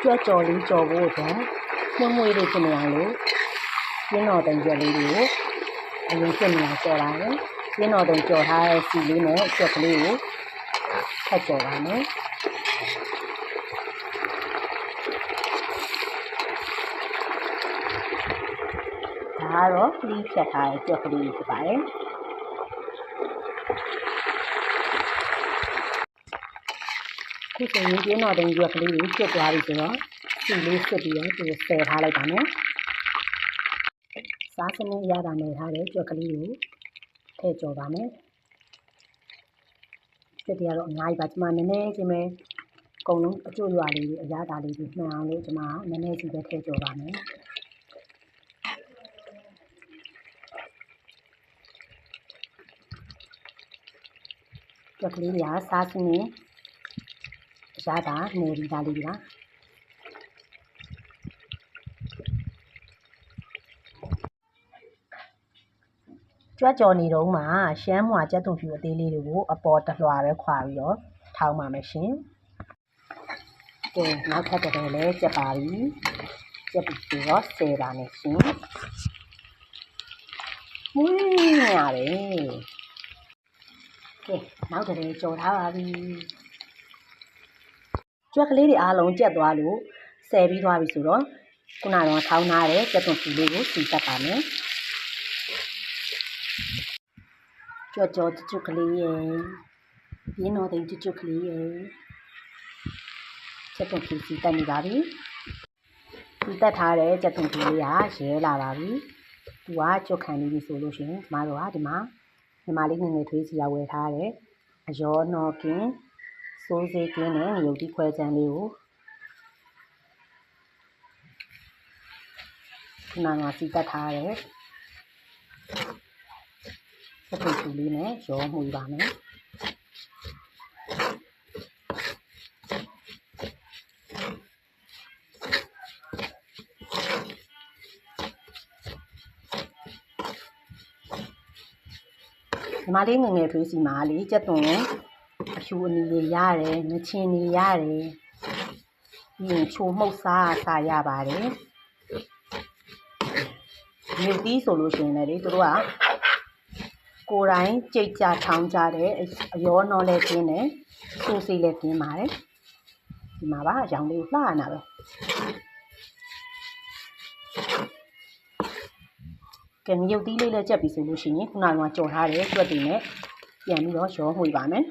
ကြွက်ကြော်လေးကြော်ဖို့အတွက်ညှို့မွေးလေးဖြစ်နေအောင်လို့ရင်းတော်တုံကြွက်လေးတွေကိုအရင်ဖြစ်နေအောင်ကြော်ပါတယ်ရင်းတော်တုံကြော်ထားတဲ့စီလေးနဲ့ကြွက်ကလေးကိုထပ်ကြော်ပါမယ်ဒါကတော့ခလီဖြတ်ထားတဲ့ကြွက်ကလေးဖြစ်ပါတယ်ခုဆိုရင်ရင်းတော်တုံကြွက်ကလေးကိုကျွတ်သွားပြီဆိုတော့စီလေးစစ်ပြီးတော့သူဆယ်ထားလိုက်ပါမယ်စားစနစ်ရတာနေထားတဲ့ကြွက်ကလေးကိုထည့်ကြော်ပါမယ်စစ်တွေကတော့အများကြီးပါကျွန်မနည်းနည်းချင်းပဲအကုန်လုံးအကျိုးရွာလေးတွေအရသာလေးတွေမှန်အောင်လို့ကျွန်မနည်းနည်းစီပဲထည့်ကြော်ပါမယ်ကြွက်ကလေးတွေကစားစနစ်အရသာနေပြီးသားလေးလားကြွက်ကြော်နေတော့မှရှမ်းမွာကြက်သွန်ဖြူအသေးလေးတွေကိုအပေါ်တလွှာပဲခွာပြီးတော့ထောင်းပါမယ်ရှင်။ကဲနောက်ထပ်တစ်ခါလည်းကြက်ပါပြီ။ကြက်ပြီးတော့ဆယ်ပါမယ်ရှင်။မွေးရတယ်။ကဲနောက်တစ်ခါကြော်ထားပါပြီ။ကြွက်ကလေးတွေအားလုံးကြက်သွားလို့ဆယ်ပြီးသွားပြီဆိုတော့ခုနကတော့ထောင်းထားတဲ့ကြက်သွန်ဖြူလေးကိုစီတက်ပါမယ်။ကြော်ကျွတ်ကလေးရဲ့ရင်းတော်တိမ်ကျွတ်ကလေးရဲ့ချက်သွန်ဖြူစီတက်နေပါပြီစီတက်ထားတဲ့ချက်သွန်ဖြူလေးကရဲလာပါပြီသူကကျွတ်ခံနေပြီဆိုလို့ရှိရင်ကျမတို့ကဒီမှာညီမလေးငယ်ငယ်ထွေးစီရဝယ်ထားတဲ့အရောနော်ကင်းစိုးစေးကင်းနဲ့ငရုတ်တိခွဲချမ်းလေးကိုဒီမှာစီတက်ထားတဲ့ချက်သွန်ဖြူလေးနဲ့ရောမှုပါမယ်ညီမလေးငယ်ငယ်ထွေးစီမှာလေကြက်သွန်အဖြူအနီတွေရတယ်ငချင်တွေရတယ်ပြီးရင်ချိုမှုတ်စားရပါတယ်မြုပ်သီးဆိုလို့ရှိရင်လည်းသူတို့ကကိုယ်တိုင်ကြိတ်ကြထောင်းကြတဲ့အရောနှောလည်းကျင်းတယ်ဆိုးစေးလည်းကျင်းပါတယ်ဒီမှာပါအရောင်လေးကိုလှရနာပဲကဲမြုပ်သီးလေးလည်းကြက်ပြီဆိုလို့ရှိရင်ခုနကကြော်ထားတဲ့ကြွက်တွေနဲ့ပြန်ပြီးတော့ရောမှွေပါမယ်